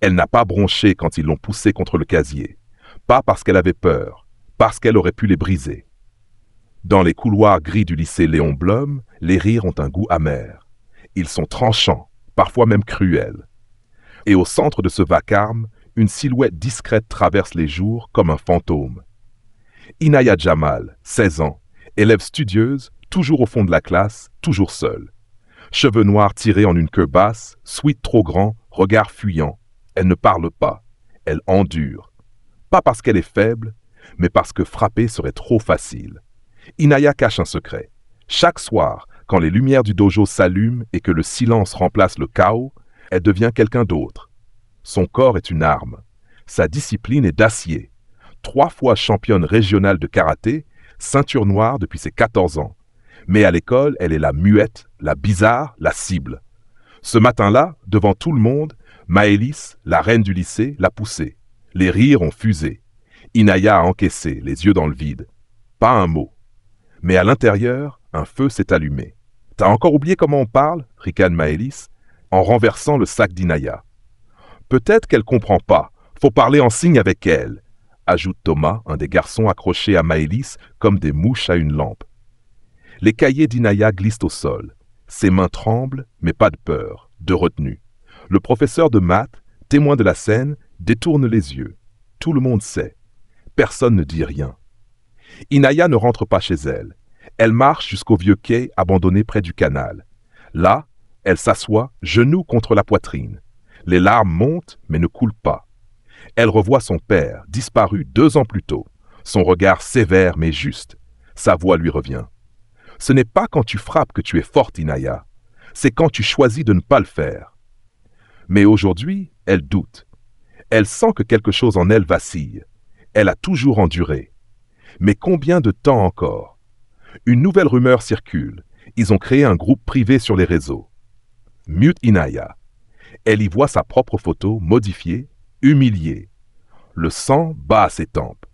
Elle n'a pas bronché quand ils l'ont poussée contre le casier. Pas parce qu'elle avait peur, parce qu'elle aurait pu les briser. Dans les couloirs gris du lycée Léon Blum, les rires ont un goût amer. Ils sont tranchants, parfois même cruels. Et au centre de ce vacarme, une silhouette discrète traverse les jours comme un fantôme. Inaya Jamal, 16 ans, élève studieuse, toujours au fond de la classe, toujours seule. Cheveux noirs tirés en une queue basse, sweat trop grand, regard fuyant. Elle ne parle pas, elle endure. Pas parce qu'elle est faible, mais parce que frapper serait trop facile. Inaya cache un secret. Chaque soir, quand les lumières du dojo s'allument et que le silence remplace le chaos, elle devient quelqu'un d'autre. Son corps est une arme. Sa discipline est d'acier. 3 fois championne régionale de karaté, ceinture noire depuis ses 14 ans. Mais à l'école, elle est la muette, la bizarre, la cible. Ce matin-là, devant tout le monde, Maëlys, la reine du lycée, l'a poussée. Les rires ont fusé. Inaya a encaissé, les yeux dans le vide. Pas un mot. Mais à l'intérieur, un feu s'est allumé. « T'as encore oublié comment on parle ?» ricane Maëlys, en renversant le sac d'Inaya. « Peut-être qu'elle comprend pas. Faut parler en signe avec elle », ajoute Thomas, un des garçons accrochés à Maëlys comme des mouches à une lampe. Les cahiers d'Inaya glissent au sol. Ses mains tremblent, mais pas de peur, de retenue. Le professeur de maths, témoin de la scène, détourne les yeux. Tout le monde sait. Personne ne dit rien. Inaya ne rentre pas chez elle. Elle marche jusqu'au vieux quai abandonné près du canal. Là, elle s'assoit, genoux contre la poitrine. Les larmes montent, mais ne coulent pas. Elle revoit son père, disparu 2 ans plus tôt. Son regard sévère mais juste. Sa voix lui revient. Ce n'est pas quand tu frappes que tu es forte, Inaya. C'est quand tu choisis de ne pas le faire. Mais aujourd'hui, elle doute. Elle sent que quelque chose en elle vacille. Elle a toujours enduré. Mais combien de temps encore? Une nouvelle rumeur circule. Ils ont créé un groupe privé sur les réseaux. Mute Inaya. Elle y voit sa propre photo modifiée, humiliée. Le sang bat à ses tempes.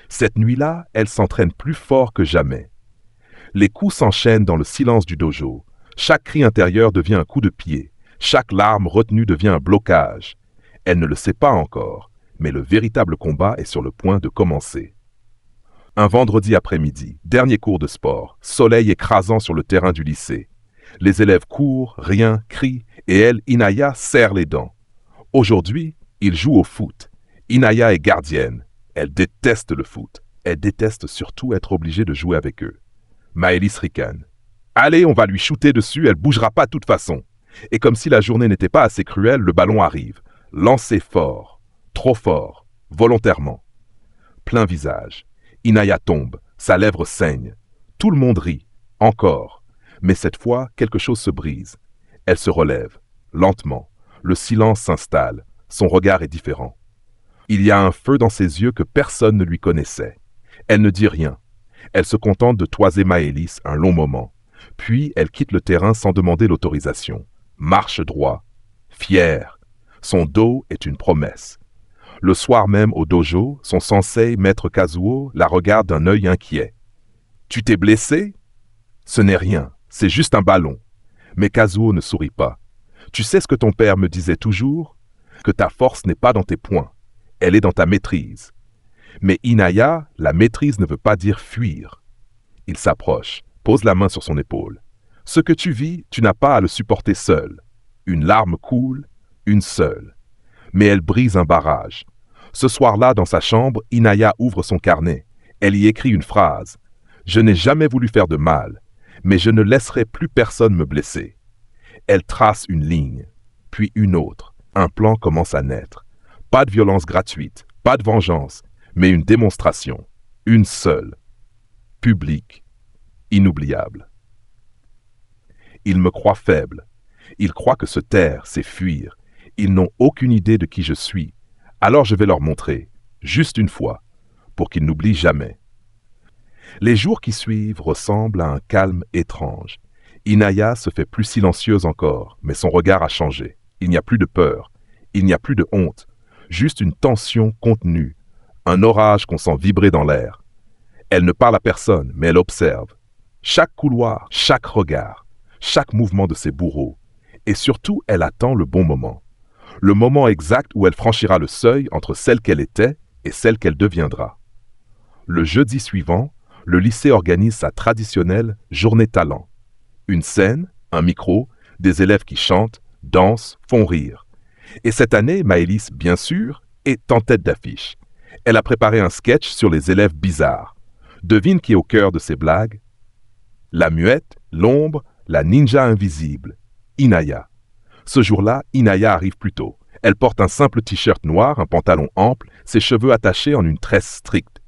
Cette nuit-là, elle s'entraîne plus fort que jamais. Les coups s'enchaînent dans le silence du dojo. Chaque cri intérieur devient un coup de pied. Chaque larme retenue devient un blocage. Elle ne le sait pas encore, mais le véritable combat est sur le point de commencer. Un vendredi après-midi, dernier cours de sport, soleil écrasant sur le terrain du lycée. Les élèves courent, rient, crient, et elle, Inaya, serre les dents. Aujourd'hui, ils jouent au foot. Inaya est gardienne. Elle déteste le foot. Elle déteste surtout être obligée de jouer avec eux. Maëlys ricane. « Allez, on va lui shooter dessus, elle bougera pas de toute façon. » Et comme si la journée n'était pas assez cruelle, le ballon arrive. Lancé fort, trop fort, volontairement. Plein visage. Inaya tombe, sa lèvre saigne. Tout le monde rit, encore. Mais cette fois, quelque chose se brise. Elle se relève, lentement. Le silence s'installe. Son regard est différent. Il y a un feu dans ses yeux que personne ne lui connaissait. Elle ne dit rien. Elle se contente de toiser Maëlys un long moment. Puis elle quitte le terrain sans demander l'autorisation. Marche droit. Fière. Son dos est une promesse. Le soir même au dojo, son sensei, maître Kazuo, la regarde d'un œil inquiet. « Tu t'es blessé ?»« Ce n'est rien, c'est juste un ballon. » Mais Kazuo ne sourit pas. « Tu sais ce que ton père me disait toujours? Que ta force n'est pas dans tes poings. Elle est dans ta maîtrise. » Mais Inaya, la maîtrise ne veut pas dire fuir. Il s'approche, pose la main sur son épaule. « Ce que tu vis, tu n'as pas à le supporter seul. Une larme coule, une seule. » Mais elle brise un barrage. Ce soir-là, dans sa chambre, Inaya ouvre son carnet. Elle y écrit une phrase. « Je n'ai jamais voulu faire de mal, mais je ne laisserai plus personne me blesser. » Elle trace une ligne, puis une autre. Un plan commence à naître. Pas de violence gratuite, pas de vengeance, mais une démonstration. Une seule. Publique. Inoubliable. Ils me croient faible. Ils croient que se taire, c'est fuir. Ils n'ont aucune idée de qui je suis. Alors je vais leur montrer, juste une fois, pour qu'ils n'oublient jamais. Les jours qui suivent ressemblent à un calme étrange. Inaya se fait plus silencieuse encore, mais son regard a changé. Il n'y a plus de peur, il n'y a plus de honte, juste une tension contenue, un orage qu'on sent vibrer dans l'air. Elle ne parle à personne, mais elle observe. Chaque couloir, chaque regard, chaque mouvement de ses bourreaux. Et surtout, elle attend le bon moment. le moment exact où elle franchira le seuil entre celle qu'elle était et celle qu'elle deviendra. Le jeudi suivant, le lycée organise sa traditionnelle journée talent. Une scène, un micro, des élèves qui chantent, dansent, font rire. Et cette année, Maëlys, bien sûr, est en tête d'affiche. Elle a préparé un sketch sur les élèves bizarres. Devine qui est au cœur de ces blagues? La muette, l'ombre, la ninja invisible, Inaya. Ce jour-là, Inaya arrive plus tôt. Elle porte un simple t-shirt noir, un pantalon ample, ses cheveux attachés en une tresse stricte.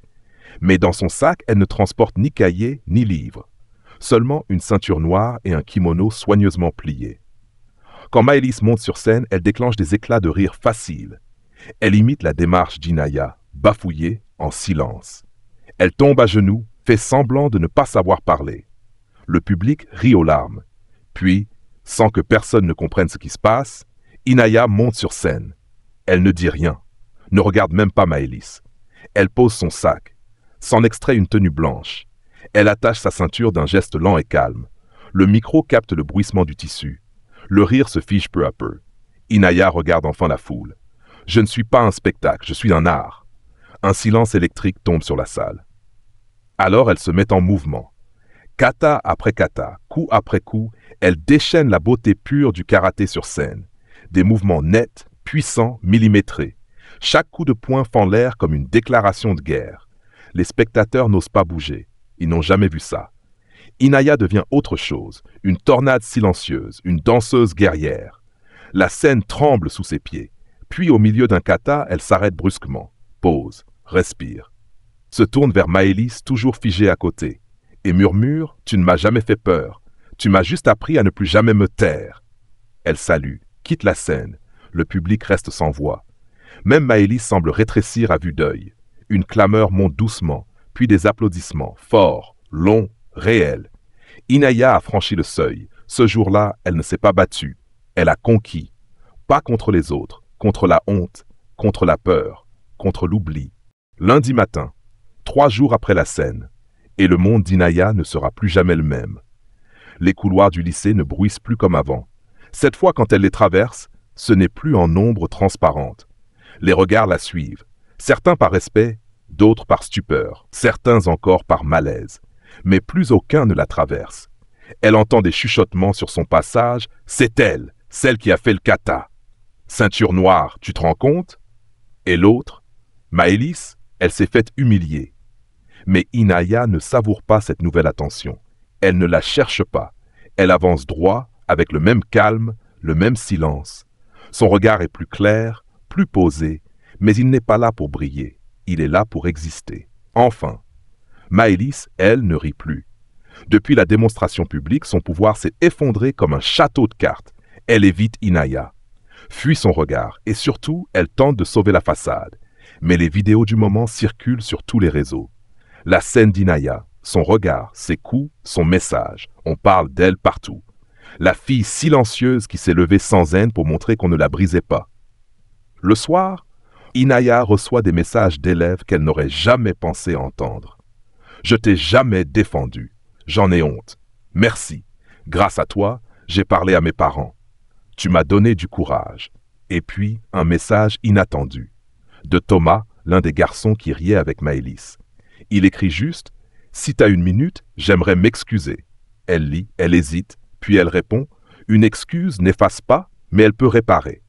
Mais dans son sac, elle ne transporte ni cahier ni livre. Seulement une ceinture noire et un kimono soigneusement plié. Quand Maëlys monte sur scène, elle déclenche des éclats de rire faciles. Elle imite la démarche d'Inaya, bafouillée, en silence. Elle tombe à genoux, fait semblant de ne pas savoir parler. Le public rit aux larmes. Puis, sans que personne ne comprenne ce qui se passe, Inaya monte sur scène. Elle ne dit rien, ne regarde même pas Maëlys. Elle pose son sac, s'en extrait une tenue blanche. Elle attache sa ceinture d'un geste lent et calme. Le micro capte le bruissement du tissu. Le rire se fige peu à peu. Inaya regarde enfin la foule. Je ne suis pas un spectacle, je suis un art. Un silence électrique tombe sur la salle. Alors elle se met en mouvement. Kata après kata, coup après coup, elle déchaîne la beauté pure du karaté sur scène. Des mouvements nets, puissants, millimétrés. Chaque coup de poing fend l'air comme une déclaration de guerre. Les spectateurs n'osent pas bouger. Ils n'ont jamais vu ça. Inaya devient autre chose, une tornade silencieuse, une danseuse guerrière. La scène tremble sous ses pieds. Puis au milieu d'un kata, elle s'arrête brusquement, pose, respire. Se tourne vers Maëlys, toujours figée à côté, et murmure « Tu ne m'as jamais fait peur. Tu m'as juste appris à ne plus jamais me taire. » Elle salue, quitte la scène. Le public reste sans voix. Même Maëlys semble rétrécir à vue d'œil. Une clameur monte doucement, puis des applaudissements, forts, longs, réels. Inaya a franchi le seuil. Ce jour-là, elle ne s'est pas battue. Elle a conquis. Pas contre les autres, contre la honte, contre la peur, contre l'oubli. Lundi matin, 3 jours après la scène, et le monde d'Inaya ne sera plus jamais le même. Les couloirs du lycée ne bruissent plus comme avant. Cette fois, quand elle les traverse, ce n'est plus en ombre transparente. Les regards la suivent, certains par respect, d'autres par stupeur, certains encore par malaise. Mais plus aucun ne la traverse. Elle entend des chuchotements sur son passage. C'est elle, celle qui a fait le kata. Ceinture noire, tu te rends compte? Et l'autre, Maëlys, elle s'est faite humilier. Mais Inaya ne savoure pas cette nouvelle attention. Elle ne la cherche pas. Elle avance droit, avec le même calme, le même silence. Son regard est plus clair, plus posé, mais il n'est pas là pour briller. Il est là pour exister. Enfin, Maëlys, elle, ne rit plus. Depuis la démonstration publique, son pouvoir s'est effondré comme un château de cartes. Elle évite Inaya, fuit son regard et surtout, elle tente de sauver la façade. Mais les vidéos du moment circulent sur tous les réseaux. La scène d'Inaya, son regard, ses coups, son message. On parle d'elle partout. La fille silencieuse qui s'est levée sans haine pour montrer qu'on ne la brisait pas. Le soir, Inaya reçoit des messages d'élèves qu'elle n'aurait jamais pensé entendre. Je t'ai jamais défendu. J'en ai honte. Merci. Grâce à toi, j'ai parlé à mes parents. Tu m'as donné du courage. Et puis, un message inattendu. De Thomas, l'un des garçons qui riait avec Maëlys. Il écrit juste « Si t'as 1 minute, j'aimerais m'excuser ». Elle lit, elle hésite, puis elle répond « Une excuse n'efface pas, mais elle peut réparer ».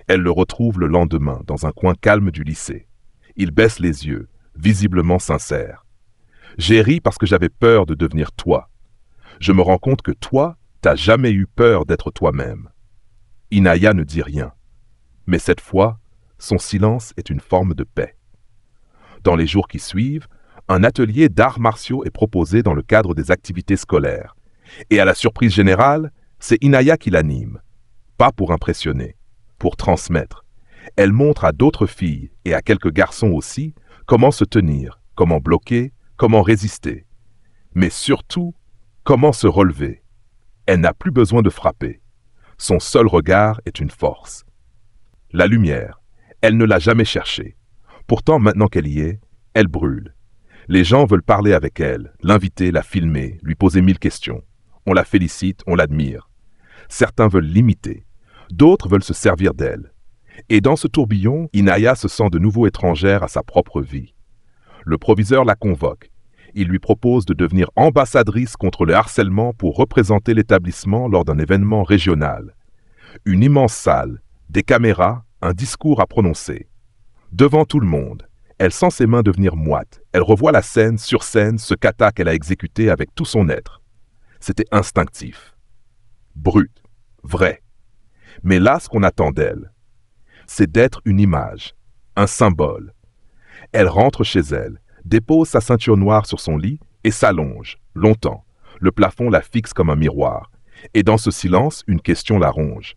Elle le retrouve le lendemain, dans un coin calme du lycée. Il baisse les yeux, visiblement sincère. J'ai ri parce que j'avais peur de devenir toi. Je me rends compte que toi, t'as jamais eu peur d'être toi-même. Inaya ne dit rien. Mais cette fois, son silence est une forme de paix. Dans les jours qui suivent, un atelier d'arts martiaux est proposé dans le cadre des activités scolaires. Et à la surprise générale, c'est Inaya qui l'anime. Pas pour impressionner, pour transmettre. Elle montre à d'autres filles, et à quelques garçons aussi, comment se tenir, comment bloquer, comment résister. Mais surtout, comment se relever. Elle n'a plus besoin de frapper. Son seul regard est une force. La lumière, elle ne l'a jamais cherchée. Pourtant, maintenant qu'elle y est, elle brûle. Les gens veulent parler avec elle, l'inviter, la filmer, lui poser 1000 questions. On la félicite, on l'admire. Certains veulent l'imiter. D'autres veulent se servir d'elle. Et dans ce tourbillon, Inaya se sent de nouveau étrangère à sa propre vie. Le proviseur la convoque. Il lui propose de devenir ambassadrice contre le harcèlement pour représenter l'établissement lors d'un événement régional. Une immense salle, des caméras, un discours à prononcer. Devant tout le monde, elle sent ses mains devenir moites. Elle revoit la scène, sur scène, ce kata qu'elle a exécuté avec tout son être. C'était instinctif, brut, vrai. Mais là, ce qu'on attend d'elle, c'est d'être une image, un symbole. Elle rentre chez elle, dépose sa ceinture noire sur son lit et s'allonge, longtemps. Le plafond la fixe comme un miroir. Et dans ce silence, une question la ronge.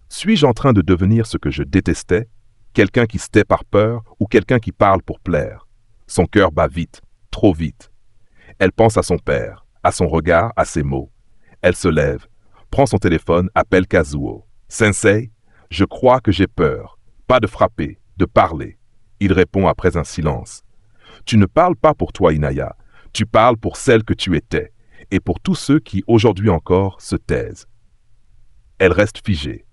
Suis-je en train de devenir ce que je détestais? Quelqu'un qui se tait par peur ou quelqu'un qui parle pour plaire? Son cœur bat vite, trop vite. Elle pense à son père, à son regard, à ses mots. Elle se lève, prend son téléphone, appelle Kazuo. « Sensei, je crois que j'ai peur. Pas de frapper, de parler. » Il répond après un silence. « Tu ne parles pas pour toi, Inaya. Tu parles pour celle que tu étais et pour tous ceux qui, aujourd'hui encore, se taisent. » Elle reste figée.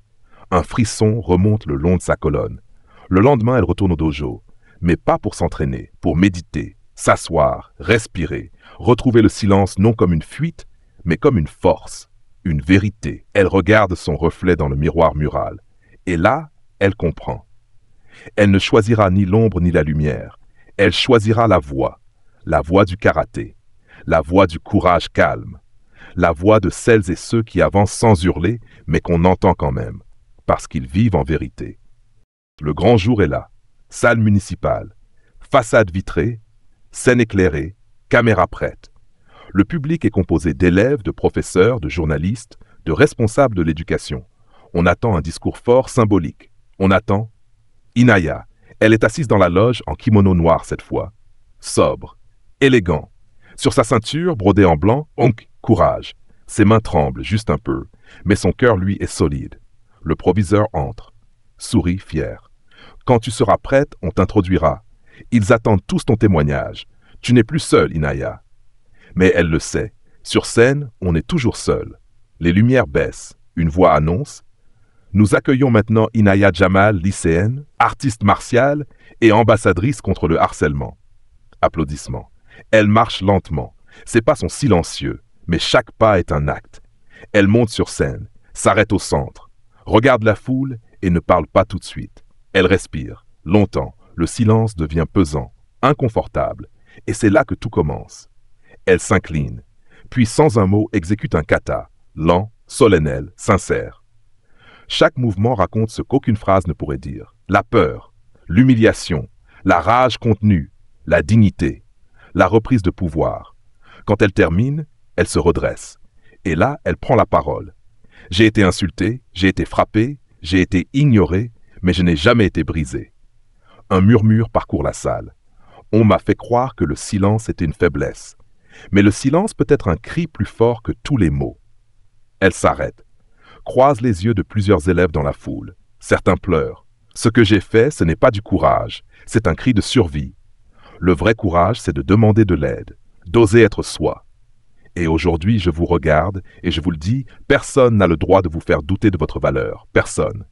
Un frisson remonte le long de sa colonne. Le lendemain, elle retourne au dojo, mais pas pour s'entraîner, pour méditer, s'asseoir, respirer, retrouver le silence non comme une fuite, mais comme une force, une vérité. Elle regarde son reflet dans le miroir mural. Et là, elle comprend. Elle ne choisira ni l'ombre ni la lumière. Elle choisira la voie du karaté, la voie du courage calme, la voie de celles et ceux qui avancent sans hurler, mais qu'on entend quand même, parce qu'ils vivent en vérité. Le grand jour est là, salle municipale, façade vitrée, scène éclairée, caméra prête. Le public est composé d'élèves, de professeurs, de journalistes, de responsables de l'éducation. On attend un discours fort, symbolique. On attend Inaya. Elle est assise dans la loge en kimono noir cette fois. Sobre, élégant. Sur sa ceinture, brodée en blanc, courage. Ses mains tremblent juste un peu, mais son cœur, lui, est solide. Le proviseur entre, sourit fier. Quand tu seras prête, on t'introduira. Ils attendent tous ton témoignage. Tu n'es plus seule, Inaya. Mais elle le sait. Sur scène, on est toujours seul. Les lumières baissent. Une voix annonce. Nous accueillons maintenant Inaya Jamal, lycéenne, artiste martiale et ambassadrice contre le harcèlement. Applaudissements. Elle marche lentement. C'est pas son silencieux, mais chaque pas est un acte. Elle monte sur scène, s'arrête au centre, regarde la foule et ne parle pas tout de suite. Elle respire. Longtemps, le silence devient pesant, inconfortable, et c'est là que tout commence. Elle s'incline, puis sans un mot exécute un kata, lent, solennel, sincère. Chaque mouvement raconte ce qu'aucune phrase ne pourrait dire. La peur, l'humiliation, la rage contenue, la dignité, la reprise de pouvoir. Quand elle termine, elle se redresse. Et là, elle prend la parole. J'ai été insultée, j'ai été frappée, j'ai été ignorée, mais je n'ai jamais été brisée. Un murmure parcourt la salle. On m'a fait croire que le silence était une faiblesse. Mais le silence peut être un cri plus fort que tous les mots. Elle s'arrête, croise les yeux de plusieurs élèves dans la foule. Certains pleurent. Ce que j'ai fait, ce n'est pas du courage, c'est un cri de survie. Le vrai courage, c'est de demander de l'aide, d'oser être soi. Et aujourd'hui, je vous regarde et je vous le dis, personne n'a le droit de vous faire douter de votre valeur. Personne.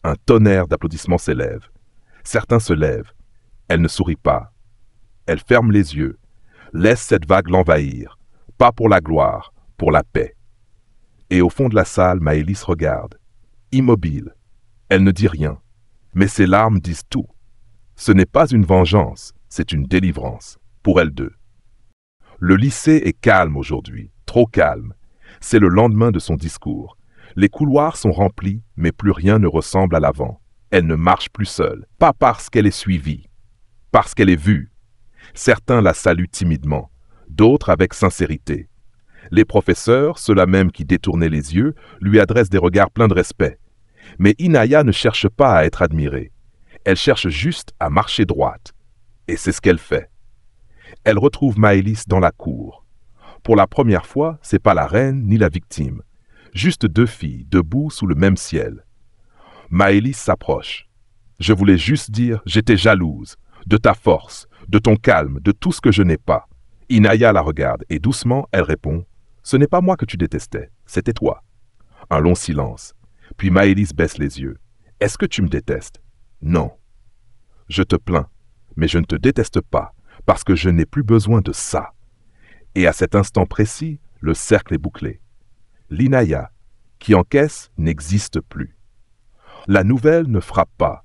Un tonnerre d'applaudissements s'élève. Certains se lèvent. Elle ne sourit pas. Elle ferme les yeux. Laisse cette vague l'envahir. Pas pour la gloire, pour la paix. Et au fond de la salle, Maëlys regarde. Immobile. Elle ne dit rien. Mais ses larmes disent tout. Ce n'est pas une vengeance, c'est une délivrance. Pour elles deux. Le lycée est calme aujourd'hui, trop calme. C'est le lendemain de son discours. Les couloirs sont remplis, mais plus rien ne ressemble à l'avant. Elle ne marche plus seule, pas parce qu'elle est suivie, parce qu'elle est vue. Certains la saluent timidement, d'autres avec sincérité. Les professeurs, ceux-là même qui détournaient les yeux, lui adressent des regards pleins de respect. Mais Inaya ne cherche pas à être admirée. Elle cherche juste à marcher droite. Et c'est ce qu'elle fait. Elle retrouve Maëlys dans la cour. Pour la première fois, c'est pas la reine ni la victime. Juste deux filles, debout sous le même ciel. Maëlys s'approche. Je voulais juste dire, j'étais jalouse, de ta force, de ton calme, de tout ce que je n'ai pas. Inaya la regarde et doucement, elle répond, ce n'est pas moi que tu détestais, c'était toi. Un long silence. Puis Maëlys baisse les yeux. Est-ce que tu me détestes? Non. Je te plains, mais je ne te déteste pas, parce que je n'ai plus besoin de ça. Et à cet instant précis, le cercle est bouclé. L'Inaya, qui encaisse, n'existe plus. La nouvelle ne frappe pas.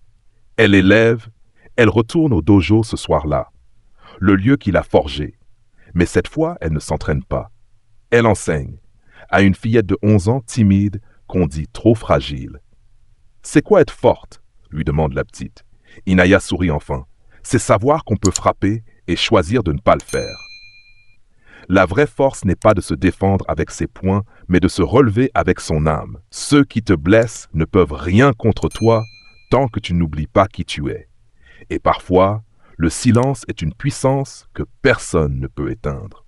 Elle élève, elle retourne au dojo ce soir-là, le lieu qu'il a forgé. Mais cette fois, elle ne s'entraîne pas. Elle enseigne, à une fillette de 11 ans timide qu'on dit trop fragile. « C'est quoi être forte ?» lui demande la petite. Inaya sourit enfin. C'est savoir qu'on peut frapper et choisir de ne pas le faire. La vraie force n'est pas de se défendre avec ses poings, mais de se relever avec son âme. Ceux qui te blessent ne peuvent rien contre toi tant que tu n'oublies pas qui tu es. Et parfois, le silence est une puissance que personne ne peut éteindre.